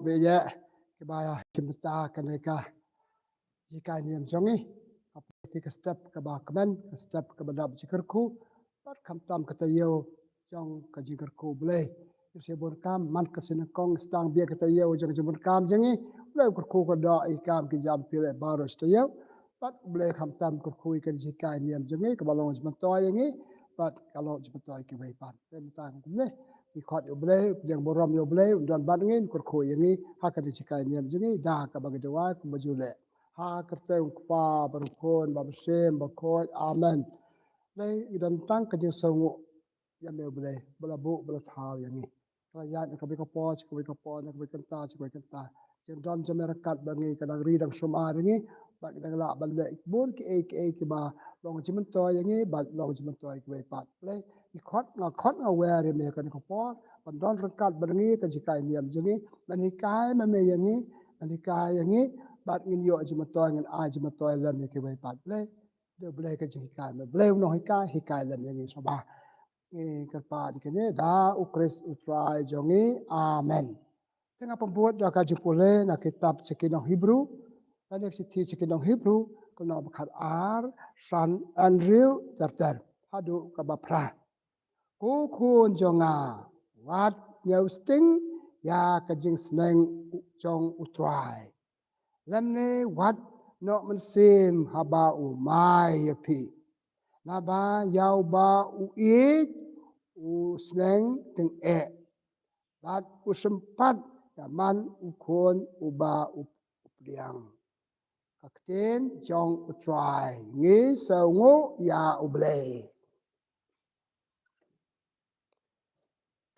beya kebaya cimta kaneka jika niam jongi apa ke step ke ba kemen ke step ke badap jikerku pat kam tam kata yo jong ke jikerku boleh sebut kam man ke sinekong stang bia kata yo jong jebut kam jengi boleh kurku ke do ikam ke jam pile baru yo pat boleh kam tam kurku ke jika niam jongi ke balong jemtoy yengi pat kalau jemtoy ke bai pat tentang boleh ikut yo boleh yang borom yo boleh dan badengin kurku yengi hak ke jika niam jongi dah ke bagi doa ke bajule ha kerta pa berukun babsem bakoi amen dai idan tang ke jesungu ya me boleh belabu belatau yang ni rakyat nak bagi kapo nak bagi kenta jendon jemerakat bangi kadang ridang suma ni bak kadang la balik bun ke ba long jimentoy yang ni bak long jimentoy ke pat play ikot nga wer me kan kapo pandon rekat bangi ke jika ni am jengi manikai me yang ni manikai yang ni bat ngin yo jimentoy ngan a jimentoy lam ke pat play dia boleh ke jika me boleh no hikai lam yang ni soba kerpa dikene da ukris utrai jongi amen. Tengah pembuat dah kaji pule na kitab cekinong Hebrew dan eksiti cekinong Hebrew kena bakar ar san Andrew terter hadu kabapra ku kun jonga wat nyau sting ya kajing seneng jong utrai lemne wat no mensim haba umai yapi naba yau ba uit seneng teng lat usempat yaman ukon uba upliang kakten jong utrai ngi saungu ya ublay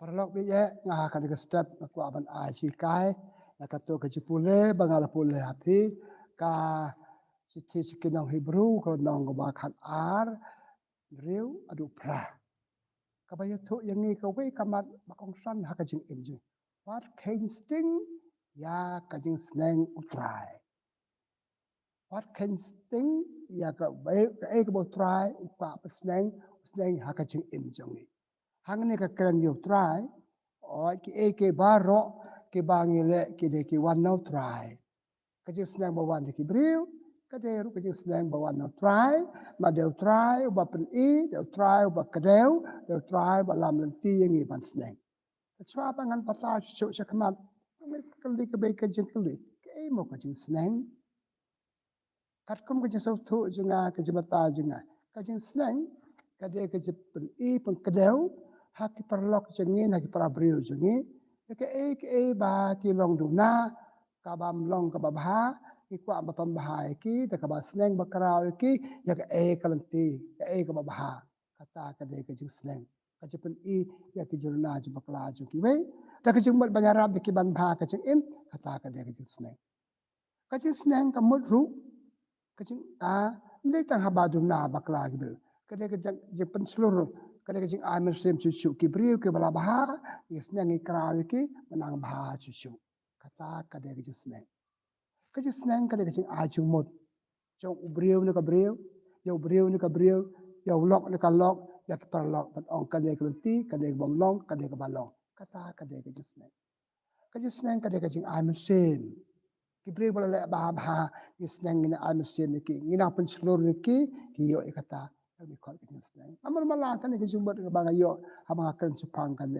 parlok biye ngah kan ke step aku aban aji kai na katu ke jipule bangala pule api ka siti sikinong Hebrew ko nong ba khat ar riu adu pra kabaya tu yang ni ka wei kamat bakong san ha ka jing imji wat kain sting ya ka jing sneng utrai wat kain sting ya ka wei ka e ka bo try upa sneng ha ka jing imjongi hang ni ka kran yo try o ki e ke baro ke bangi le ki de ki wan no try ka jing sneng ba wan ki briu ka de ru ka jing sneng ba wan no try ma de try ba pen e de try ba ka de try ba lam lan ti yang i ban sneng Swa pangan pata chu cha kamat kali ke baik jeng kali ke mo ka jeng sneng kat kum ka jeng tu jenga ka jemata jenga ka jeng sneng ka de ka jepen i pun kedeu ha ki perlok jengin ha ki parabriu jengi ke ba ki long duna ka bam long ka babha ki kwa ba pambha ki ta ka ba sneng ba karau ki ya ka kalanti ka ka babha kata ka de ka jeng sneng ka jepen i ya ki jurna je bakla ju ki wei ta ka jeng mat banyarab de ki ban bha ka jeng im kata ka de ka jeng sneng ka jeng sneng ka mut ru ka jeng ndai tang ha ba duna bakla ki ber ka de ka jepen seluruh ka de ka jeng amer sem cucu ki briu ki bala bha ki sneng i krau ki menang bha cucu kata ka de ka jeng sneng ka jeng sneng ka de ka jeng aju mut jong briu ni ka briu yo briu ni ka briu yo lok ni ka lok ya ki parlok pat ong ka de klenti ka de bom long ka de ka balong kata ka de ka jeng sneng ka de ka jeng amer sem ki briu bala le ba bha ki sneng ni amer sem ni ki ngina pen seluruh ni ki yo kata kami kau kita senang. Amar malah kan kita jumpa dengan bang ayo, abang akan sepang kan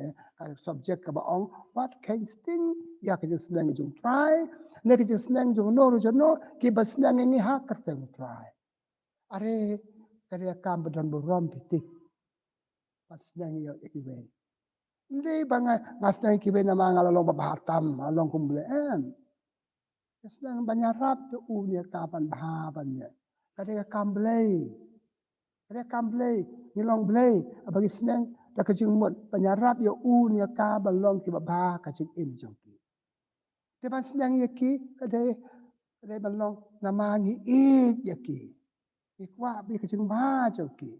subjek ke baong. What can sting? Ya kita senang jum try. Ne kita senang jum no rujono. Kita senang ini hak kerja try. Are kerja kam bedan berom pitik. Pas senang yo ikiwe. Hindi bang ngasnang ikiwe nama ngalalong babatam, along kumbleem. Senang banyarap tu unya kapan bahabannya. Kerja kam belai. Ada kamblay, nilong blay, abagi senang dah kecing mut penyarap ya nya ka balong ki babah kecing im jongki. Depan senang ya ki kadai balong namangi ya ki. Ikwa bi kecing ba jongki.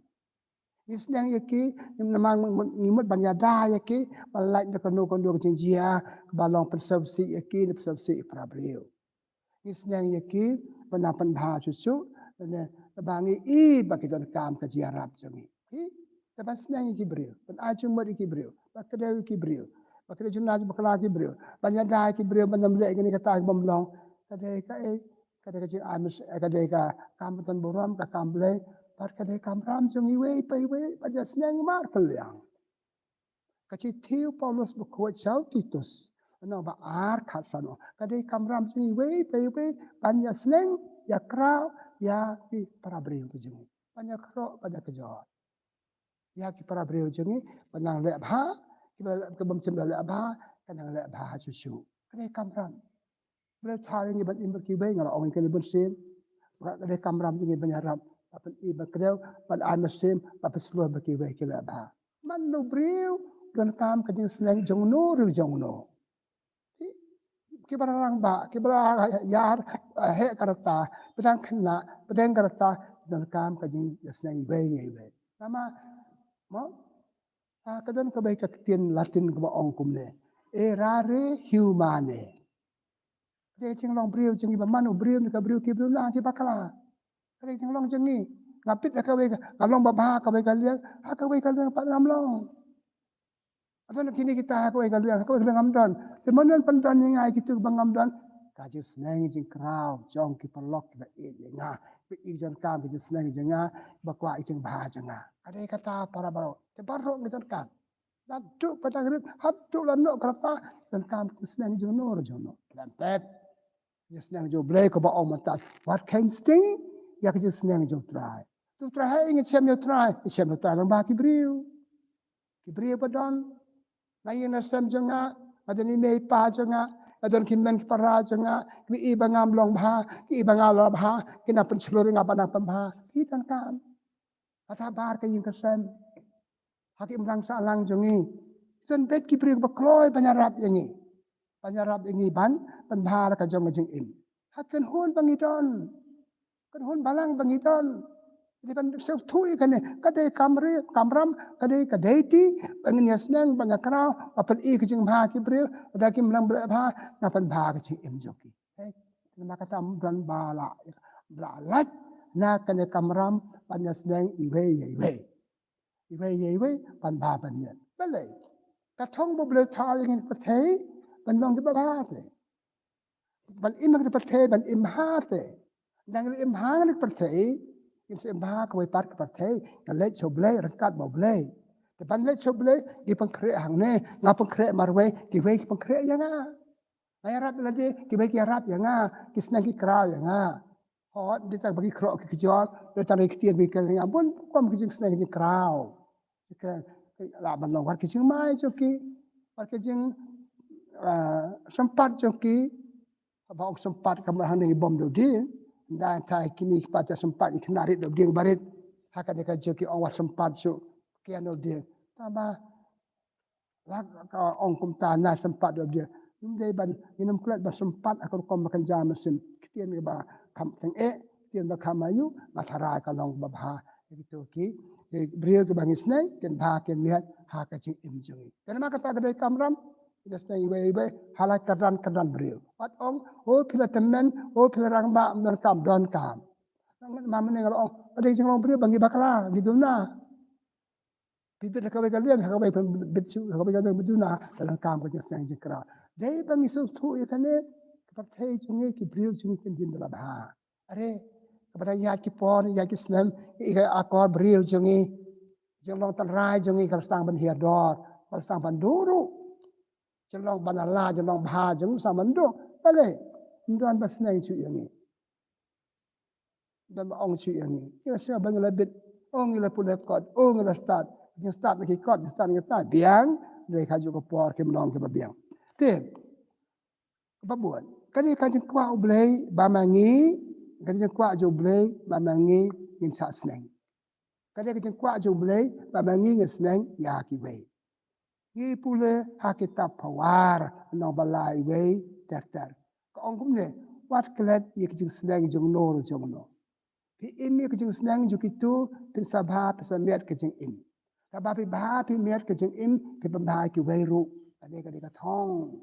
Ni senang ya ki namang ngimut banyada ya ki balai dah kono kecing jia balong persepsi ya ki persepsi prabriu. Ni senang ya ki penapan ba cucu bangi bagi tuan kam ke jiarab jangi. Tapi senang iki beriu. Pen aju mari iki beriu. Pakadau iki beriu. Bakit juna bakla ki brio. Banyak dah ki brio banam le gini kata bomlong. Kadai ka amis kadai ka kamputan boram ka kamble par kadai kamram jong iwe pa iwe pada senang mar kaliang. Kaci tiu Paulus berkuat jauh Titus. Ano ba ar kat sano. Kadai kamram jong iwe pa iwe banyak senang ya krau ya ki para brio tu jong. Banyak krau pada kejot. Ya ki para brio jong banang le bha ke bamcim le bha kanang le bha susu. Kadai kamram. Beliau tahu ini ban imber kibai ngala orang kena bersin. Kadai kamram ini banyaram. Apa iber kedau ban amasim apa seluar berkibai kila bah. Man no beriu dan kam kajing seleng jong no ru jong no. Kibarang ba kibarang yar he karata pedang kena pedang karata dan kam kajing seleng ibai. Nama mo kadang kabai kaktian Latin kaba ongkum ne. Erare humane. Kadai cing long beriu cing iba manu beriu ni ka beriu ki beriu lah ki bakala. Kadai cing long cing ni ngapit ka we kalong babah ka we kalian ha ka we kalian pak ngamlong. Atau kini kita ka we kalian ka we ngamdan. Temenan pandan yang ai kitu bang ngamdan. Ka ju senang cing krau jong ki perlok ki ba e nga. Bi ijan kam ki senang jeng nga bakwa cing bah jeng nga. Kadai kata para baro. Te barok ni kam. Daduk patang rit hatu lanok kerata dan kam senang jeng no jono. Lampet just nang jo blay ko ba om tat what can sting ya ka just nang jo try tu try ing chem yo try lang ba ki briu pa don na yin na sem jo nga adani me pa jo nga adon kim men para jo nga ki iba ngam long ba ki iba ngalo ba kina pen chlori nga pa na pa ba ki tan kam ata bar ka yin ka sem hakim lang sa lang jo ngi sen bet ki briu ba kloy banyarap yangi Panyarap ingi ban panbhar ka jong jing im. Hakan hon bangidon. Kan hon balang bangidon. Di ban sel thui kan kadai kamram kadai ti bangin yasnang bangakrao apan i ka jing bha ki bre da kim lang bre bha na pan bha ka jing im joki. Nama kata dan bala lat na kan kamram pan yasnang iwe pan bha pan net. Bale. Katong bo ble ta ingin patei ban long ke babate ban imak de pate ban imhate nang le imhang de pate in se imha ko par ke pate kan le choble rakat bo ble te ban le choble gi pan kre hang ne nga pan kre marwe ki we ki pan kre yanga ay rap la de ki we ki rap yanga ki snang ki kra yanga hot di tak bagi kro ki jol le tan ki tien bi kan nga bon kom ki jing snang ki krao ki la ban long war ki jing mai choki war ki jing sempat joki abang sempat kama hang bom do dia dan tai kini pada sempat iknarit do dia barit haka deka joki awak sempat so kian do dia tambah lag ka ongkum tanah sempat do dia indai ban minum kulat ba sempat aku kom makan jam mesin kitian ba kam teng kitian ba kamayu matara ka long ba bha gitu ki brio ke bangis nai ken bha ken miat haka cing imjungi dan maka kata kedai kamram just na iba halak keran beriu. Pat ong pila temen pila rang ba don kam. Mama ne ngalo ada jeng long beriu bangi bakala gitu na. Bibit ka ka lian ka bitsu ka ka bidu na dalam kam ko just na jeng kra. Dei bangi so tu ya kane ka thai jungi ki beriu jungi ken din la ba. Are kepada ya ki pon ya ki snem ika akor beriu jungi jeng long tan rai jungi ka stang ban hier dor ka stang ban duru. Jelong banala jelong bha jeng samando bale ndan bas nai chu yang ni dan ong chu yang ni ya sia bang la bit ong la pulep kot ong la start ni start ni kot ni start ni ta biang re kha ju ko por ke mnong ke biang te ba buat kan ni kan kwa ublei ba mangi kan ni kwa ju ublei ba mangi yin sa sneng kan ni kan kwa ju ublei ba mangi yin sneng ya ki wei Ye pule hakita pawar no balai we ter. Ko ongkum ne wat klet ye kijing senang jong no jong no. Pi imi kijing senang ju kitu pin sabha pesamiat kijing im. Ka pi ba pi miat kijing im ki pambha ki we ru. Ade ka thong.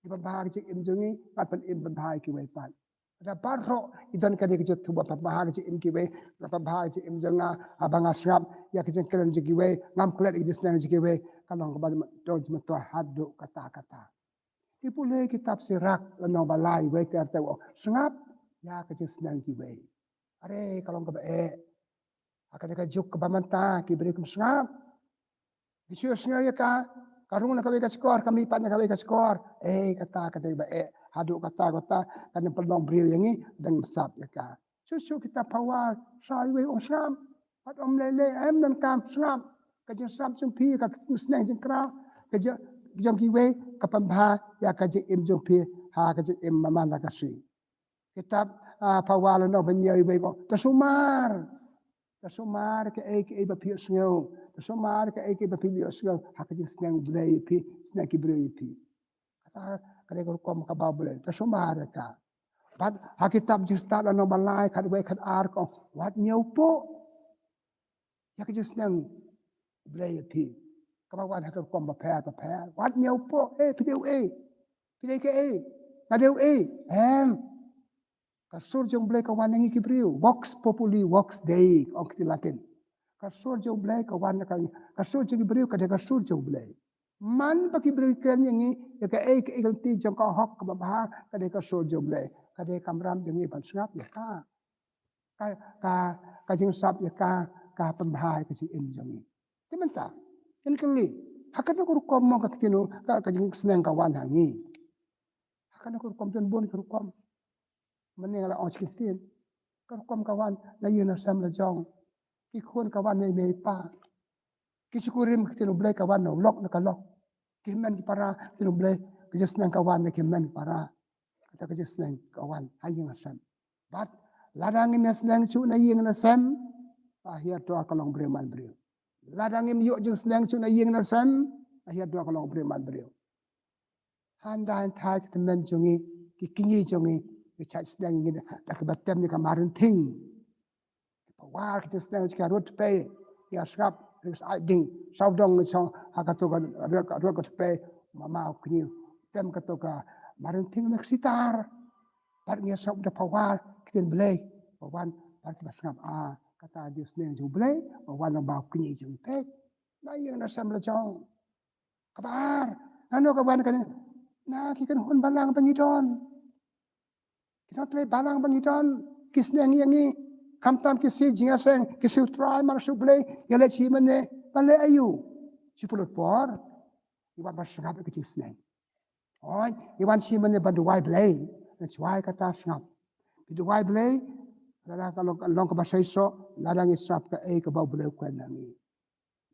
Ki pambha kijing im jongi pat pan im pambha ki we pat. Ada barro idan kadi kecil tubuh pembahag je im kiwe, pembahag je im janga abang asrap ya kecil keren je kiwe, ngam kelet je senang je kiwe, kalau kebal doj metua hadu kata-kata. Ipuleh kitab sirak lenong balai we kata sengap ya kecil senang kiwe. Are kalau kebe akan juk kebamanta kiberi kum sengap. Kecil senang ya ka karung nak kawai skor kami pan nak kawai skor kata haduk kata kan pelong beri yang ni dan mesap ya ka susu kita pawal sai we ong sam pat om lele em dan kam sam ka jeng sam chung pi ka snang jeng kra ka jeng ki we ka pambha ya ka jeng im jung pi ha ka jeng im mamanda ka si kitab pawal no benyai we ko tasumar ke ba pi sngo tasumar ke ba pi sngo ha ka jeng snang blei pi snang ki blei pi kata kare ko kom ka babule tasumar ka pat hakitab jista la no balai khat we khat ar ko wat nyau po ya ka jeng snang blei pi ka ba wan ha ka kom ba pha wat nyau po pi deu pi dei ke na deu em kasur jong blai ka wan ngi kibriu vox populi vox dei ok ti latin kasur jong blai ka wan ka kasur jong kibriu ka de kasur jong blai man pa kibriu ken yang ya ka ke ti jong ka hok ka ba ka de kasur jong blai ka de kamram jong ni ban sngap ya ka jing sap ya ka pembahai ka jing im jong ni ti menta en kali hakan ko kom mo ka tinu ka jing sneng ka wan hangi hakan ko kom jon bon ko kom meneng la on chikin kan kom kawan na yuna sam la jong ki khon kawan me pa ki chukurim ki tinu blai kawan no lok na ka lok ki men ki para tinu blai ki just nang kawan ki men para kata ki just nang kawan hayeng sam bat ladang im snang chu na yeng na sam akhir to akalong breman brio ladang im yo jeng snang chu na yeng na sam akhir to akalong breman brio handan thai ki men jongi ki kinyi jongi kita sedang ini dak batem ni kamarin ting pawar kita sedang jika rut pe ya srap ris aging saudong ni song hakato ka rut pe mama kni tem kato ka marin ting nak sitar par ni sab da pawar kita blai pawan par kita srap kata dia sedang ju blai pawan ba kni jung pe na yang na sam la jong kabar ano kaban kan na kikan hun balang pangidon kita try balang bangitan kisne ngi kamtam kisi jinga seng kisi try mar sublay yale chi mane pale ayu sipulot por iwan ba sngap ke kisne oi iwan chi mane bandu wai blay that's why kata sngap bidu wai blay lala kalau long ka basai so lala ngi sap ka ka ba blay ko nangi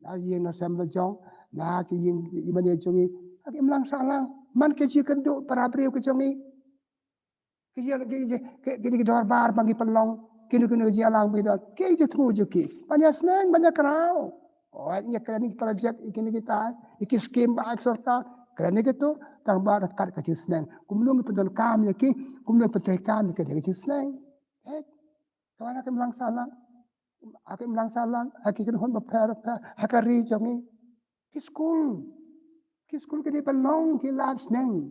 la yeng na sam la jong na ki yeng imane jongi ak imlang salang man ke chi kendo para briu ke jongi kini dor bar bagi pelong kini jialang bidot ke je tmu juki banyak senang banyak kerau oh nya kerani project ikini kita iki skim ba eksorta kerani gitu tang ba kat ka senang kumlung pedon kam yaki kumlung pedai kam ke de senang kawan akan melang salang hakikat hon ba hakari jongi ki school ke di pelong ki lab senang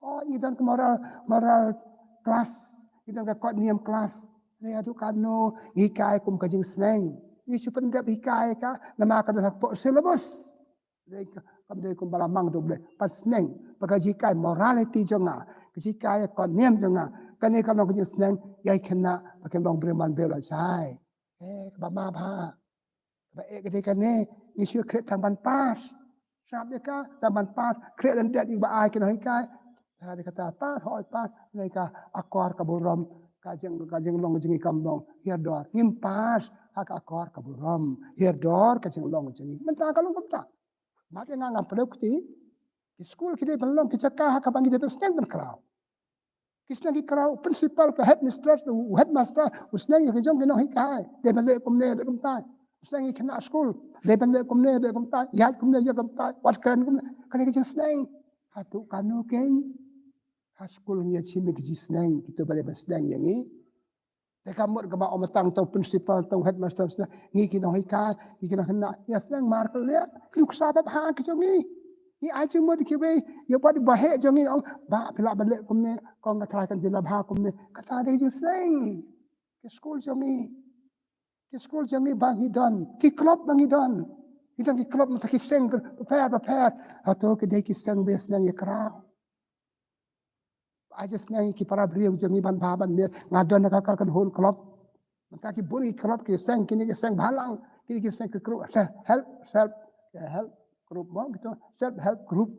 oh ni dan moral kelas kita ka kot niam kelas ni adu kanu hikai kum kajing sneng ni supen gap hikai ka nama ka dak po syllabus dei kam dei kum balamang do ble pas sneng pagaji hikai morality jonga hikai kot niam jonga kani kam no kajing sneng yai kena pakai long breman bela sai ba ma ba ba gede kane ni su kret tang ban pas sab de ka tang ban pas kret dan dat ba ai kena hikai dia kata apa hoi pas mereka akor kaburom kajeng long jengi kambong hierdor ngimpas hak akor kaburom hierdor kajeng long jengi mentah kalau mentah mak yang ngam produkti di school kita belum kita kah hak bang kita sneng ben krau kisna ki krau principal ka headmistress headmaster usneng ki jong kena hikai de bele komne de komtai usneng ki kena school de bele komne de komtai ya komne ya komtai wat kan komne kan ki sneng hatu kanu ken haskul nya chimi ki sneng kita bale sneng yang ni te kamot ka ba omatang tau principal tau headmaster ngi ki no hika ki kena hena ya sneng markel ya ki sabab ha ki jongi Ni aja mo dikiwe ya buat bahek jangi ong ba pila balik kumne kong katarakan jela bah kumne kata dia ju seng ke school jangi bangi don ki klub bangi don kita ki klub mata ki seng prepare atau ke dia ki seng bes nang ya kra aja nang ki para brio jangi ban baban mir ngadon ka kan whole club mata ki buri klub ki seng kini ki seng balang kini ki seng ke klub help group mo gitu self help group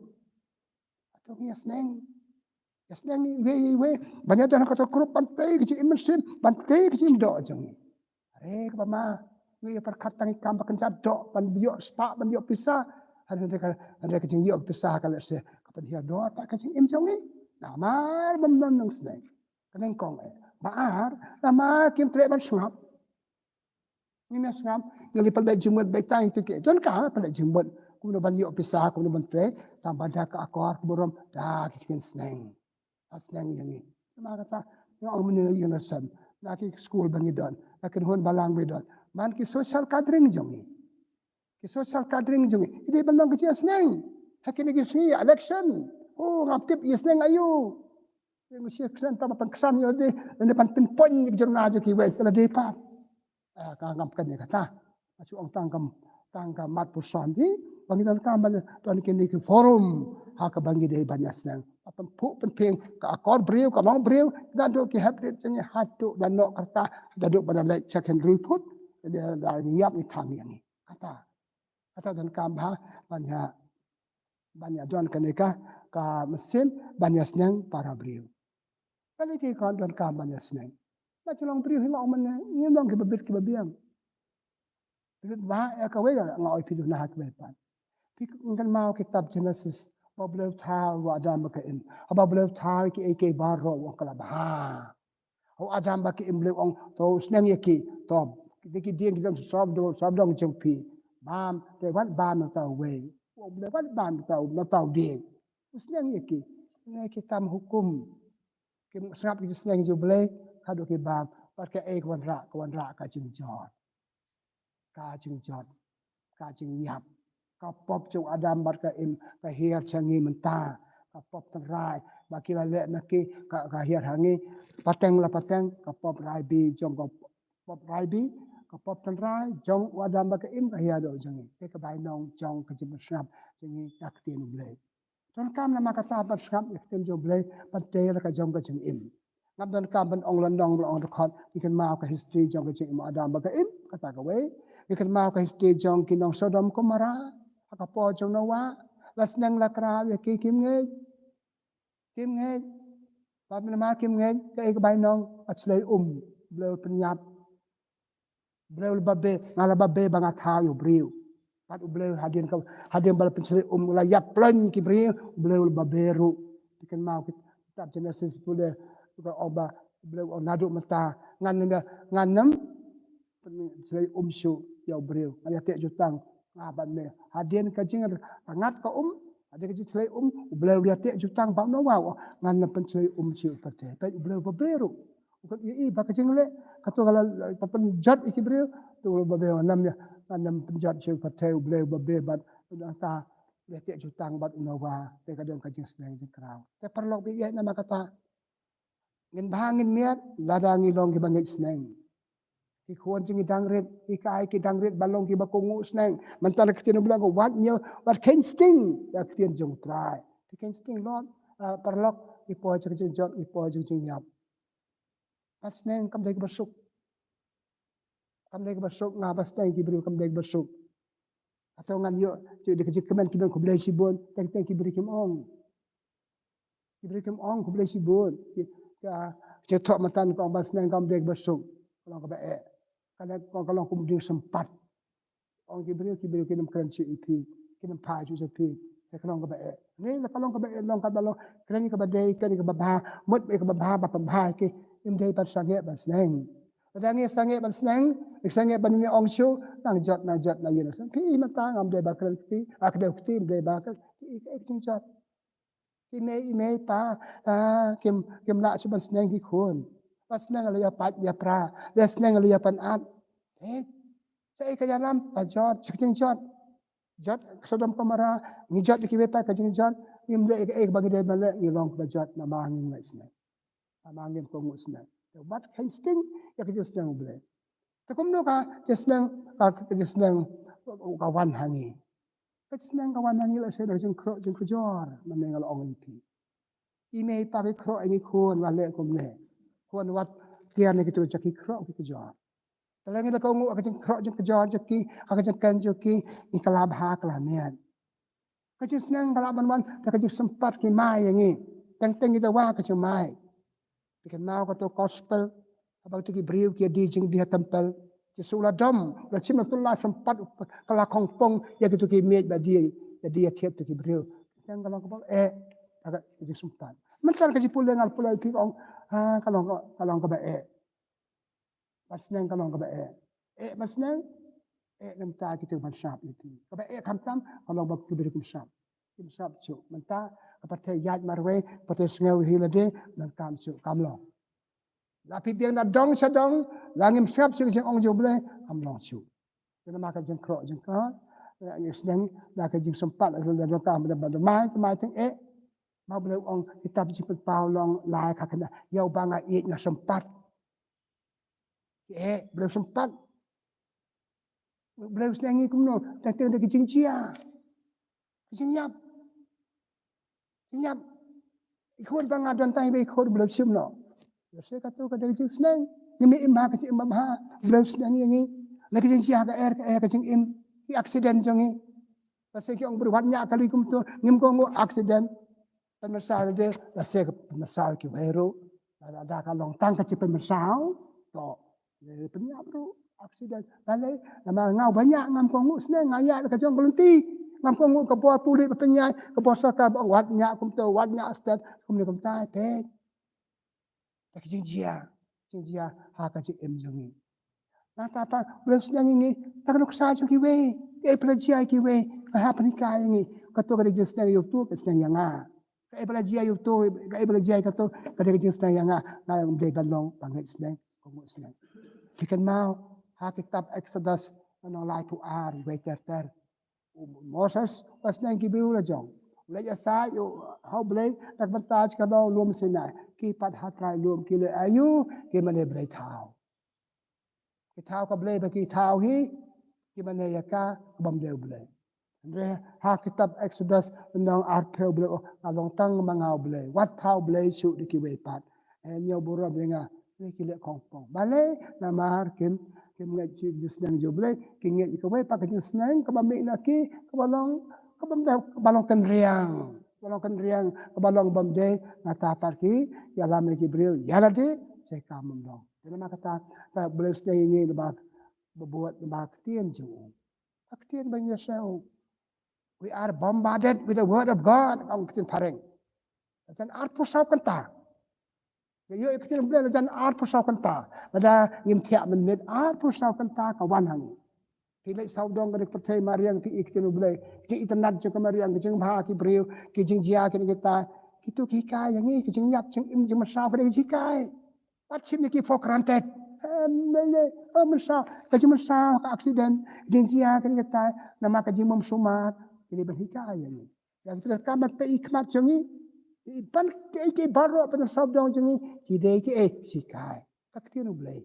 atau ni seneng we banyak dan kata group pantai kecil imensin pantai kecil do jeng are ke mama we perkatang ikam bakan jadok pan biok spa pan biok pisah ada kecil biok pisah kalau se kapan dia do tak kecil im jeng ni namar bam nang seneng keneng kong baar namar kim trek ban sngap ni sngap ngali palbai jumut bai tai tu ke don ka palbai jumut kemudian banyak pisah, kemudian menteri, tambah dah ke akar, kemudian dah kita senang. Senang yang ni. Maka kata, yang orang menilai yang resam. Lagi sekolah bangi don, lagi hon balang bidon. Man ki social gathering jongi. Ki social gathering jongi. Ini bandang kecil senang. Hakini kisi election. Oh, ngaptip iya senang ayu. Yang usia kesan tambah pengkesan yo de, depan pinpoint yang jernah jo ki wes kalau depan. Kangkapkan dia kata. Macam orang tangkam mat pusan di. Bangidan kamban tuan kini ke forum hak bangi dei banyak senang. Apa puk penting ke akor beriu ke long beriu dan duk ki haprit jengi hatu dan nok kata daduk pada lek secondary put dia dah nyiap ni tham yang ni. Kata dan kambah banyak tuan kenika ka mesin banyak senang para beriu. Kali ki kan tuan kamban senang. Macam long beriu hilang mana ni long ke bebit ke bebiang. Bebit bah ya kawe ngoi pidu nah ke bepan. Kan mau kitab Genesis apabila tahu Adam bakain apabila tahu ki eke baro wong kala bah Adam bakain beliau ong to senang yaki to diki dia kita sabdong jengpi bam dewan bam tahu we dewan bam tahu dia senang yaki ini kita hukum kim serap kita senang jo boleh kado ki bam pakai kawan rak ka jing yap kapop jong Adam barkaim kahir changi mentah kapop terai baki lale naki kahir hangi pateng kapop raibi jong kapop raibi kapop terai jong Adam barkaim kahir do jangi te ka bai nong jong ka jim snap jangi yaktin blai ton kam na makata par snap yaktin jo blai pate la ka jong ka jing im ngam don kam ban ong landong ong khot ikan mau ka history jong ka jing Adam barkaim kata ka we ikan mau ka history jong kinong Sodom Gomora akapo jong nawa las nang lakra ya ki kim nge pa mina kim nge ka ik bai nong achlei bleu penyap bleu babe ngala babe banga thayo briu pat bleu hadin bal penchlei la yap plan ki briu bleu baberu ikan mau kitab Genesis pule ka oba bleu nadu mata nganam penchlei shu ya briu ya te jutang aban me hadin ka jing rangat ka ada ka jitslei bleu dia te jutang ba no wa ngan penchlei chiu pate pe bleu baberu ko i ba ka jing le ka to kala papen jat iki breu to baberu nam penjat chiu pate bleu babe bat ta dia te jutang bat no wa te ka don ka jing snang jing krau te perlok bi ya nama kata ngin bangin miat ladangi long ki bangit snang ikuan jingi dangrit ikai ki dangrit balong ki bakungu snang mentala ketino bilang ko what can sting ya ketien jong try can sting lot perlok ipo jeng jong ipo jeng yap pas snang kam dek bersuk ngabas nang ki beri kam dek bersuk atau ngan yo de ke kemen ki ben ko blai sibon teng ki beri kim ong ko blai sibon ka cetok matan ko bas nang kam dek bersuk kalau ka bae kalau kemudian sempat orang kibri kinam keren si ipi kinam pa ju sepi kalau ka bae ni kalau ka bae long ka balong keren ka badai kan ka babha mut be ka babha ba pambha ki im dei pas sange bas nang dangi sange bas nang sange ban ni ong shu nang jot na yin san pi mata ngam dei ba keren ti ak dei ti dei ba ka ik ting jot ki me pa kim la chu bas nang ki khon pas nang ala ya pat ya pra les nang ala ya pan at saya kaya lam pajot cekcing jot Jat Sodom Gomorrah ni jat ki wepa ka jing jat im le ek bagi de male ni long ba jat na mangin ngai sne mangin ko ngus sne wat kan sting ya ka just nang ble ta kum no ka just nang ka just nang ka wan hangi ka just nang ka wan hangi la se de jing kro jor man ngal ong pi email pa ki kro ani khon wa le kum le khon wat kian ni ki tu chaki kro ki jor Talangin na kaungu akajing kro jing kajor jaki akajing kan joki ikalab ha kalamian. Kajing senang kalaban wan akajing sempat ki mai yangi. Teng kita wa kajing mai. Bikin mau kato gospel abang tu ki beriu ki di jing dia tempel ki sula dom la chim tu la sempat kala kongpong ya gitu ki mej ba dia ya dia tiet tu ki beriu. Teng kalau ko agak kajing sempat. Mentar kajing pulengal pulai ki ong ha kalong ka ba Masnang kalong ka ba masnang nam ta kita mansap itu. Ka ba kamtam kalong ba kubir kumsap. Kumsap chu. Manta kapate yat marwe pate sngaw hilade nam kam chu kamlong. La pi biang na dong sa dong langim sap chu jing ong joble kamlong chu. Tena maka jing kro jing ka ni snang la ka jing sempat la kam da mai teng mau beli ong kitab jing paulong lai ka kana yau banga na sempat belum sempat. Belum senangi kumno. Datang dari kecing cia. Kecing yap. Nyap. Ikut bang adan tay be ikut belum siam no. Saya kata kata kecing senang. Ngemi imah kecing imam ha. Belum senangi ini. Lagi kecing cia ke air kecing im. Ki aksiden jongi. Pasal ki ong berwatnya kali kum tu ngim ko aksiden. Pemersal de. Pasal pemersal ki wero. Ada kalong tang kecing pemersal. To. Penyap tu aksiden. Balai nama ngau banyak ngam kongu senang ngaya ke jong kelenti. Ngam kongu ke buat pulih penyai ke buat saka watnya kum tu watnya astat kum ni kum tai pek. Tak jingjia ha ka ji em jongi. Na ta pa belum senang ini tak nak sa jong ki we. Pelajia ki we ha panika ini. Kato ka di senang yo tu senang yang a. Ka pelajia yo tu ka pelajia ka tu ka di senang yang a na de balong pangai senang kongu senang. Bikin mau ha kitab Exodus anong lai pu ar waiter Moses pas nang kibiu la jong le ya sa yo how blay tak bantaj ka daw lum sinai ki pat hatrai lum ki le ayu ki mane blay thao ki thao ka blay ba ki thao hi ki mane ya ka bam de blay andre ha kitab Exodus anong ar pe blay along tang mangaw blay wat thao blay chu di ki we pat en yo bura benga ni kile kongpong balai namar kim ngaji jusnang joble ki ngi ko we pak jusnang ka bami na ki ka balong kan riang ka balong bamde na tapar ki ya lam ki bril ya la de se ka mong tena makata ta bless day ni ba buat ba tien ju aktien ban yourself we are bombarded with the word of God ang tin pareng dan art pusau kanta yo iktin bela jan art pusau kanta ada yim tiap menit art pusau kanta ka wan hangi kile saudong ka pertai mariang ki iktin bela ki internet jo ka mariang ki jing bha ki breu ki jing jia ki kita kitu ki kai yang ki jing yap jing im jing masau ka ki kai pat chim ki for granted mele masau ka jing masau ka accident jing jia ki kita nama ka jing mom sumat ki ban hikai yang yang kita kamat te ikmat jongi Ipan ke baro pada sabdong jengi kide ke sikai kaktiru blai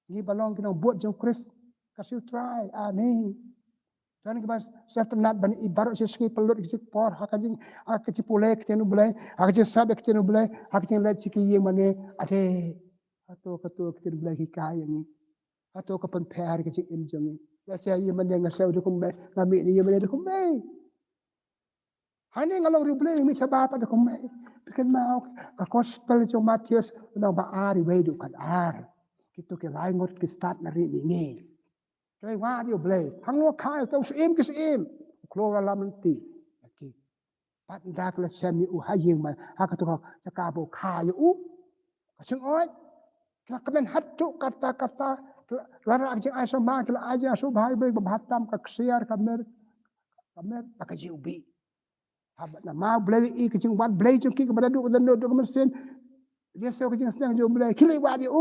ni balong kena buat jong Chris kasih try ani dan ke bas sertenat ban ibaro seski pelut ke por hakajing ke pule ke tenu blai hakajing sab ke tenu blai hakajing la ciki ye mane ade atau ke tenu blai hikai ni atau ke pen per ke im jengi ya saya ye mane ngasau de kumbe ngami ni ye mane de kumbe Hani ngalong rible mi sa bapa da kumay. Bikin mau ka gospel jo Matius na baari wedu kan ar. Kito ke laingot ki start na rin ni. Kaya nga di oblay. Hango kayo tau suim ki suim. Klora lamanti. Aki. Pat ndak la siyam ni uhaying man. Hakato ka sa kabo kayo u. Kasing oy. Kila kamen hatu kata-kata. Lara ang siyang ayasang mga kila aja subhay bay babatam kaksiyar kamer pakajiubi. Na mau blai i kecing wat blai chung ki kepada duk dan duk mesin dia so kecing sedang jo blai kili wa dia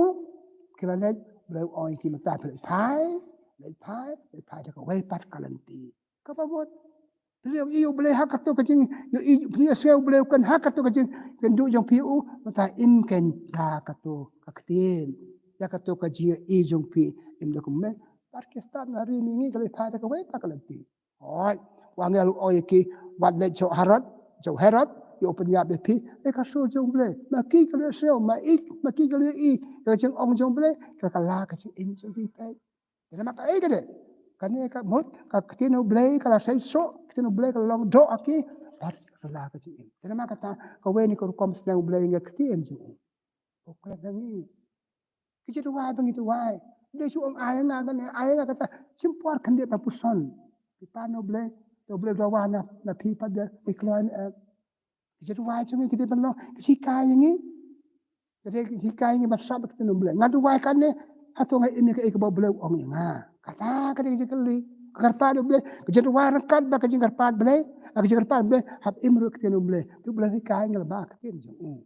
kila net blai oi ki mata blai pai da ko wei pat kalanti Kapabot. Beliau iyo boleh hak atau kajing yo beliau sel beliau kan hak atau kajing kendu jong piu mata im ken ya katu kaktin ya katu kaji i jong pi im do kume Pakistan hari ni kali pada ka we pakalati oi wangel oi ki wat le jo harat jo harat yo penya be pi e ka so jong ble ma ki kali sel ma ki kali i ka jing ong jong ble ka kala ka jing im jong pi pe ina maka e gede kani ka mot ka kitino blay kala sai so kitino blay kala long do aki pat kala ka ji tena ma kata ka we ni ko kom snang blay nga kitien ju o kala dangi kiji to wa bangi to wa de su ang ay na kan ay na kata simpor kan de pa puson pa no blay do blay do wa na pi pa de iklan kiji to wa chu ni kiti ban lo kiji kai ngi kiji kai ngi ba sa ba kitino blay ngadu wa kan ne ato nga ini ka ikaba blay ong nga kata kata kiji kali karpad blay kiji waran kad ba kiji karpad blay kiji karpad blay hab imru kitino blay tu blay ka ngal ba kitin jong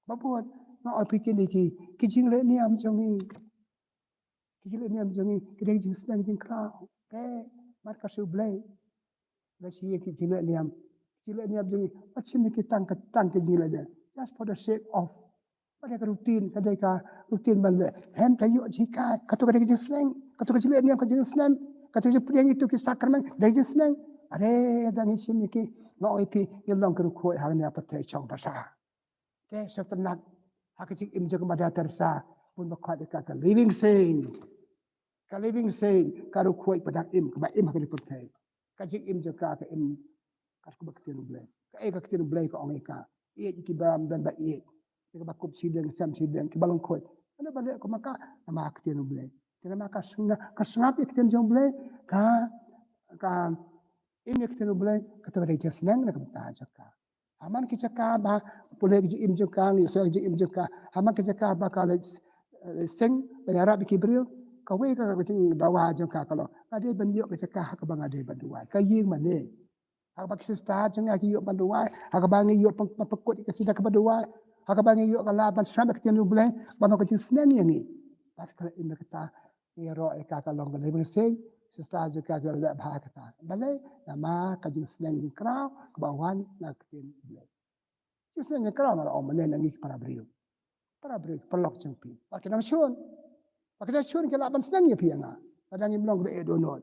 babot na opikin ki kiji le ni am jongi kiji le ni am jongi kiji jing snang jing kra ke marka su blay la si kiji le ni am jongi macam ki tang kiji le just for the sake of pada ka rutin bang hem kayu jika katu kata kiji snang katu kiji le ni am kiji snang katu kiji priang itu ki sakramen dai kiji snang are dangi sim ki no ipi yelong kan ko hal ni apa te chong basa te setenak hakiji im jaga mada tersa pun bakhat ka living saint ka ru ko pada im ka im hakili pertai ka jik im jaga ka im kas ko bakti no blai ka kitino blai ka ong ka ki bam dan ba ka bakup sideng sam sideng ki balong khoi ana bale ko maka ma kitino blai tena maka sngap kitino jong blai ka im kitino blai ka to re jesnang na ka jaka aman ki jaka ba pule ki im jaka ni so ki im jaka aman ki jaka ba ka sing bayara bi kibril ka we ka jing dawa jaka ka lo ade ban yo ki jaka ka bang ade ban duwa ka ying mane hak sista jeng aki yo banduai hak bangi yo pekut ke sida ke banduai hak bangi yo kala ban sampai ke tinu blai ban ko jisnen yangi pat kala in kata ni ro e ka long le ben sei sista je ka le ba kata balai nama ka jisnen ni krau ke bawan na ke tin blai jisnen ni krau na o menen ngi para brio pelok jengpi pak nang syun ke la ban snen ye pianga padang im long be donot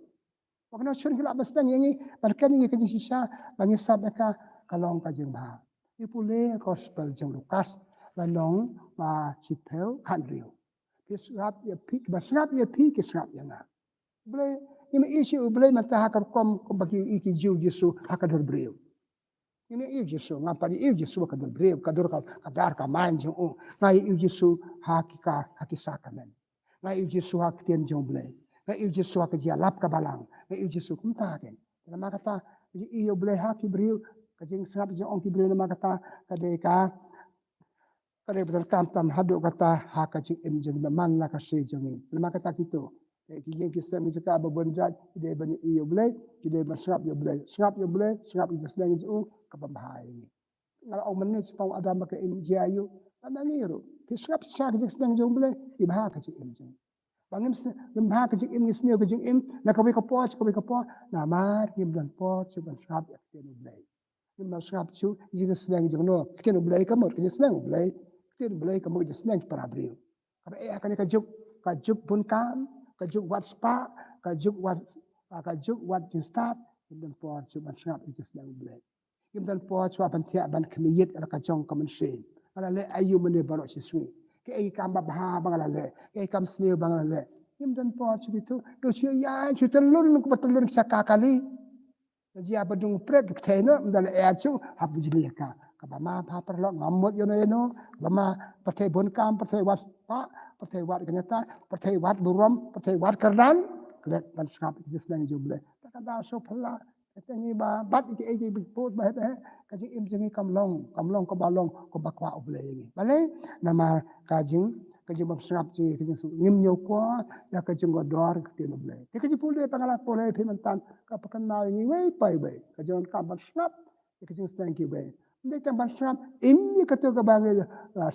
wakna chun kila basnang yangi barkani ye kaji sisa bangi sabeka kalong kajeng ba ipule gospel jeng Lukas lanong ma chipel kanrio kisrap ye pik basnap ye pik kisrap yana ble ime isi ble mata hakar kom bagi iki jiu Yesu hakador breu ime iu Yesu ngapari iu Yesu hakador breu kador kadar ka manjung ngai iu Yesu hakisakamen ngai iu Yesu hakten jong ble na iu Yesu ka dia lap ka balang na iu Yesu kum ta ken na makata iyo ble ha ki briu ka jing snap jing ong ki briu na makata ka de betul tam hadu kata ha ka jing im jing man la ka se jing na makata kito ki ye ki sem jika ba bonjat de ban iyo ble ki de snap yo ble snap yo snang ju ka pambahai ni ngal ong menit pau ada maka im jiayu anangiru ki snap sa ka jing snang ju ble ki ba ka jing im jing bangim lemha ke jing im ni sneu ke jing im na ka we ka po na mar kim dan po chu ban shrap ya ke no blai kim na shrap chu jing sneng jing no ke no blai ka mo ke sneng blai ke no blai ka mo ke sneng para brio ka e ka juk bun kam ka juk wat spa ka juk wat jing start kim dan po chu ban shrap ke sneng blai kim dan po chu ban tia ban kemiyet ka jong ka man shin ala le ayu mene baro chi sui ke ai kam ba bangala le ke kam sneu bangala le im dan po chu bitu do chu ya chu telun ko telun saka kali ji abadung prek theno dan e chu habu jili ka ba ma pa perlo ngamot yo no ba ma pathe bon kam pathe wat pa pathe wat kenyata pathe wat burom pathe wat kardan klet ban skap jis nang juble ta da so phla tengi ba bat ki ai bi pot ba he ka ji im jingi kamlong ko balong ko bakwa oble ni bale nama kajing bab snap ji kajing ngim nyo ko ya kajing godor ti no ble te kaji pule pangala pole phi mantan ka pakan ma ni wei pai be kajing ka bab snap kajing thank you be de tam bab snap im ni ka to ka bangal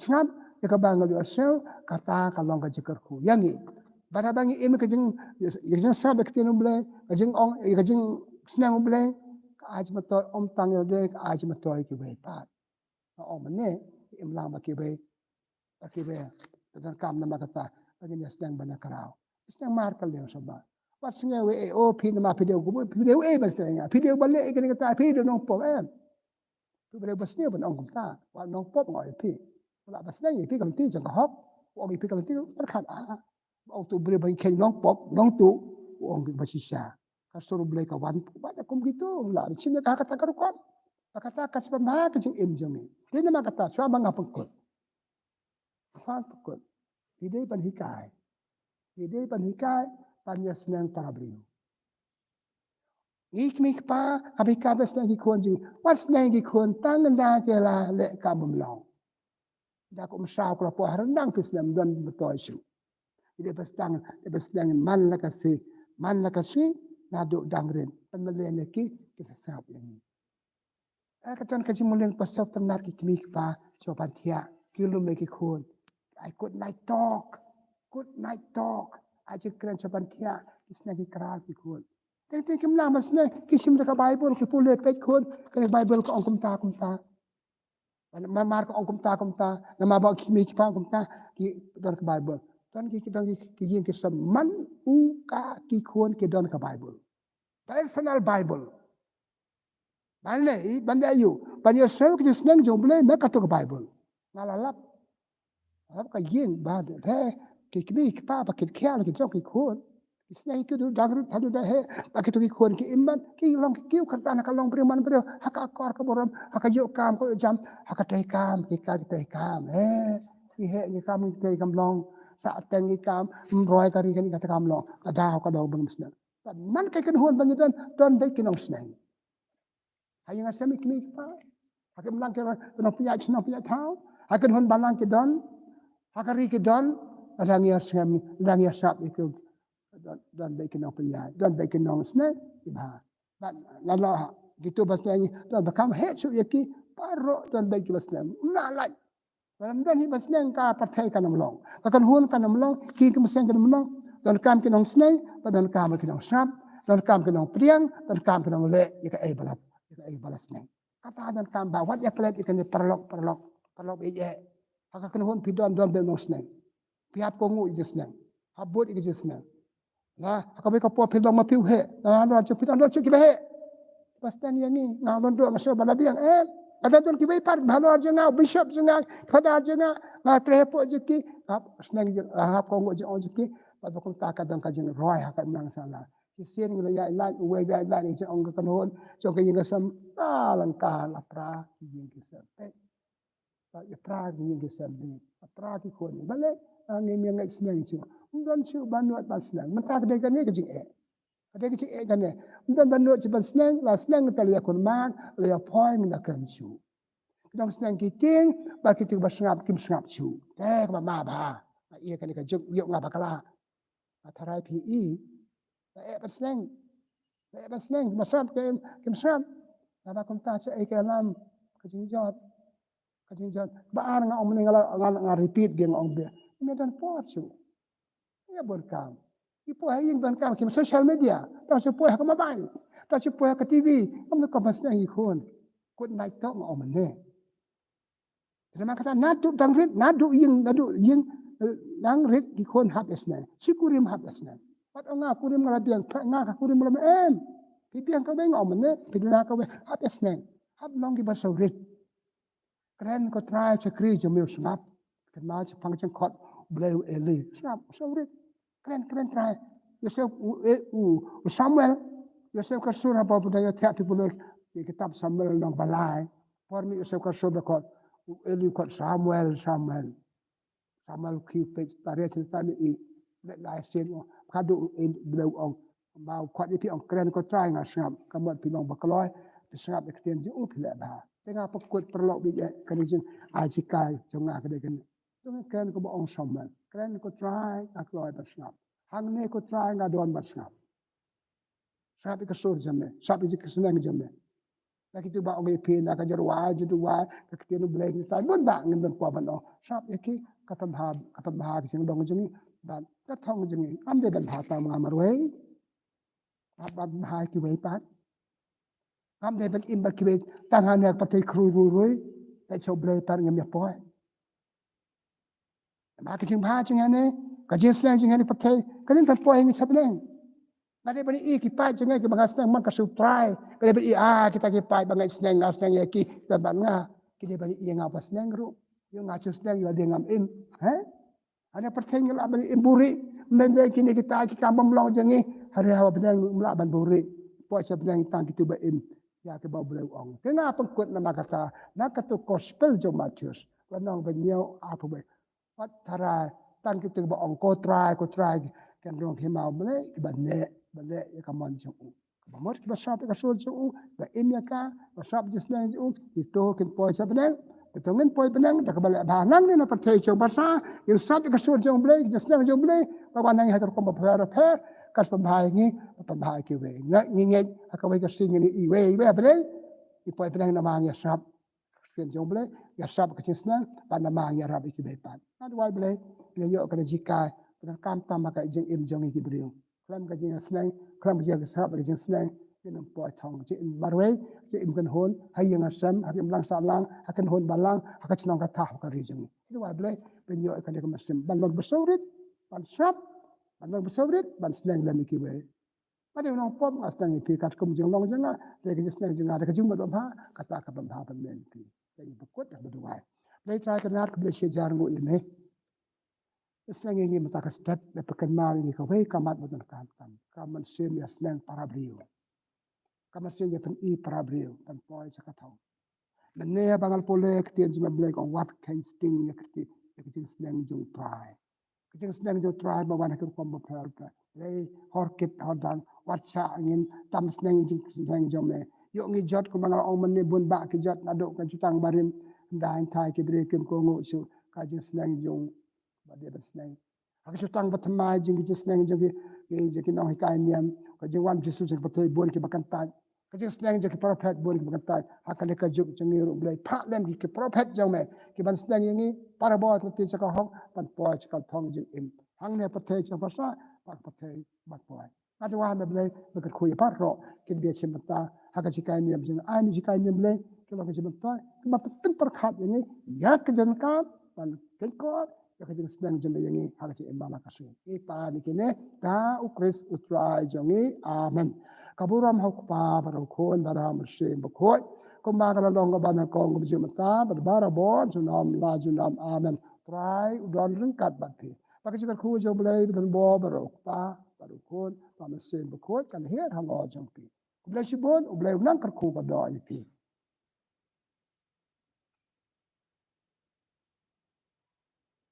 snap ya ka bangal yo sel kata kalong ka jikar ku yangi bada bangi im kajing snap ti no ble kajing ong kajing senang boleh aj matoi tang yo de aj matoi ki be pat mane imlang ba ki be dan kam na makata agin ya senang bana karao senang mar kal de soba wat senga we o phi na ma phi de ko phi de e bas de ya phi de balle e gani ta phi de nong po en phi de bas ne ban ong kum ta wa nong pop ngoi phi wala bas ne phi kam ti jang hok o phi kam ti par khat ông tu beli bagi keng nong pop nong tu ông basi sha ka suruh beli ka wan pada kum gitu la sini ka kata ka rukon kata ka sebab ke jing im jami dia nama kata swa manga pengkut fa pengkut ide pan hikai pan ya senang para beliau ik mik pa abi ka bes nang ikon jing wat nang ikon tang da ke la le ka bum long da ko msha ko po harandang pis nam don betoy shu ide bes dang man la kasi na do dangren tan malen ki kita sap yang katan kaji mulen pasap tan nar ki kmik pa chopan thia kilo me ki khon I could night talk aje kren chopan thia isna ki kral ki khon ten kim la mas ne kisim da ka bible ki pulet pe khon ka bible ko ongkum ta mar ko ongkum ta na ma ba kmik pa ongkum ta ki don ka bible don ki yin ki sam man u ka ki khon ki don ka bible personal bible balne I banda ayu ban yo sew ki sneng jomble na ka to ka bible ngala lap ka yin ba de ki ki pa ki kya ki jok ki khon ki sneng ki do dagru thadu da he ba ki to ki khon ki imban ki long ki ka ta na ka long priman bro haka kor ka boram haka yo kam ko jam haka tai kam ki ka tai kam ki he ni kam ki tai kam long sa teng ki kam roi ka ri ka ni ka kam long ka da ka do bang sneng man ka kan hon bang don dai ki nong sneng hayang asami kimi pa hakim lang ke no pia tau hakan hon balang ke don hakari ke don lang ya sap iku don be ke no pia don be ke no sne ba la la gitu bas ni don bakam he chu yaki paro don be ke bas nem na lai dalam dan hi bas neng ka partai kan namlong akan hon kan namlong ki ke meseng kan namlong don kam ke nong sne don kam ke nong sap don kam ke nong priang don kam ke nong le ika e balap ay balas neng kata dan kamba wat ya klet ikan perlok ije haka kan hon pidon don be no sneng piap ko ngu ije sneng habut ije sneng na haka be ko po pidon ma piu he na do chu pidon do chu ki he pas tan yang ni na don do ngaso balabiang ada don ki be par bhalo arjuna bishop juna khada arjuna na trepo jiki hap sneng je hap ko ngu je ki ba ko ta ka don ka jeng roi haka nang sala kisian ngila ya ila uwe ya ila ni je ong kan hon cho ke yin sam langka la pra yin ki sam ta ya pra yin ki sam ni pra ki ko ni bale ni mi ngai snang chu don chu ban wat ban snang man ta de kan ni ke jing de ke jing kan ne don ban no chu ban snang la snang ta ya kon man la ya point na kan chu dong snang ki ting ba ki tu ba snap kim snap chu te ma ba ia kan ka juk yok ngapa kala atharai pi Basneng masam ke masam naba kum ta che ke lam kajing jot ba ar nga om nga repeat gen ong be me dan po chu ya bon kam ipo hayin ban kam ke social media ta che po ha ka mabai ta che po ha ka tv om ko basneng I khon kut nai to nga om ne terima kata nadu dangrit nadu yin nang rit ki khon hab esne sikurim hab esne pat nga kurim ngala biang nga kurim ngala em pipiang ka beng om ne pidna ka we hab esne hab long ki baso rit kren ko try che kri jo mil snap kan ma che pang chen khot bleu eli snap so rit kren try yosef Samuel yosef ka sura ba bu da ya ta people ki kitab Samuel nang balai por mi yosef ka sura ko eli ko Samuel ki page tare chen ta ni let lai sen kadu bleu ong mau kwat ipi ong kren ko try nga snap kamot pinong bakaloi snap extend ju pile ba tengah pekut perlok bi kan jing ajikai jonga kede kan kren ko ong Samuel kren ko try akloi ba snap hang ne ko try nga don ba snap sabi ka sur jamme sabi ji kisnang jamme lagi tu ba ong ipi na ka jarwa ju tu wa ka kitenu blek ni ta bon ba ngin ban kwa ban o sap yaki kapam ha kising dong jingi ban ka thong jingi am de ban ha ta ma marwei ban ha ki wei pat Kam de bak imbat kibe tangan yak patai kru rui ta cho blai tar ngam ya poi ma ka jing ba jing ane ka jing slang jing ane patai kadin pat poi ngi sabneng ngade bani I ki pai jing ki bangas nang man ka su try kade bani kita ki pai bangai sneng ngas nang ya ki ta ban nga kide bani I nga pas neng ru yo nga chu sneng yo de ngam im ana patai ngam bani imburi men de kini kita ki kambam long jangi hari hawa benang mla ban buri poi sa benang tang ki tu ba im ya ke bau blau ong tenga pengkut nama kata nak tu gospel jo Matius lanong beniau apa be pat tara tan ki tu ba ong ko try kan rong himau bele banne ya kamon jo ba mot ba shop ka so jo ba im ya ka ba shop just nang jo itu kin poi sa benang Ketungin poi benang dak balik banang ni na percaya jo basa yung shop ka so jo bele just nang jo bele ba wanang ha ko ba per kas pembahae ngi pembahae ki we ngi ka we ka sing ni I we bele I poi benang na mang ya shop sen jo bele ya shop ka chisna pa na mang ya rab ki be pan na wai bele le yo ka jika dan kam tam ka jing im jong ki brio klam ka jing snang klam ka jing shop ka jing snang in poi thong chi in barwe chi im kan hon hay yang asam hakim lang sa lang hakan hon balang hakat chnong ka tha ka ri jing ni wai bele ben yo ka ka masim ban log besaurit ban shop ban log besaurit ban snang la mi ki we Pada orang pom asal ni pi kat kum jeng long jeng ah, lagi jes nang jeng ada kejung betul ha, kata ka bam ha bam men pi. Lagi bekut dah berdua. Lagi try kenal ke Malaysia jarang ngu ini. Senang ini mata ka step le pekenal ini ka wei kamat betul kam. Kaman sim ya senang para beliau. Kaman sim ya pen I para beliau pan poi cakatau. Menea bangal pole ketien cuma blek on what can sting ya keti ya kejung senang jung try. Kejung senang jung try bawa nak kom berper. Lei horkit hordan watcha angin tam senang jung jom le yo ngi jot ko bangal ong men bun ba ki jot naduk kan jutang barim ndain thai ki brekim ko ngo chu ka jing senang jung ba de senang ha jutang batmai jing ki senang jung ki no hikai niam ka jing wan jisu jing patoi bun ki bakan tai ka jing senang jung ki prophet bun ki bakan tai ha ka le ka juk jing ru blai pha lem ki prophet jong me ki ban senang ngi para bo ti cha ka hok pan po cha ka thong jing im hang ne patoi cha pasa pak patoi bak poi ada wah na blai bekat kuy parro kin dia cimata haka cikai niam jing ani cikai niam blai kilo ka cimata ma petin perkhat ini ya ke jan ka pan ken ko ya ke jing sedang jembe ini haka ci embala kasu I pa ni kene ta ukris utrai jongi amen kaburam hok pa barang kon baram sim bokoi kumba kala long ba na kong bu cimata bara bon junam la junam amen try udon ringkat bapi Pakai cikar ku jauh belai betul bawa barok pa baru kon pamesin berkot kan hiar hang o jangpi. Belai sibon belai unang kerku pada IP.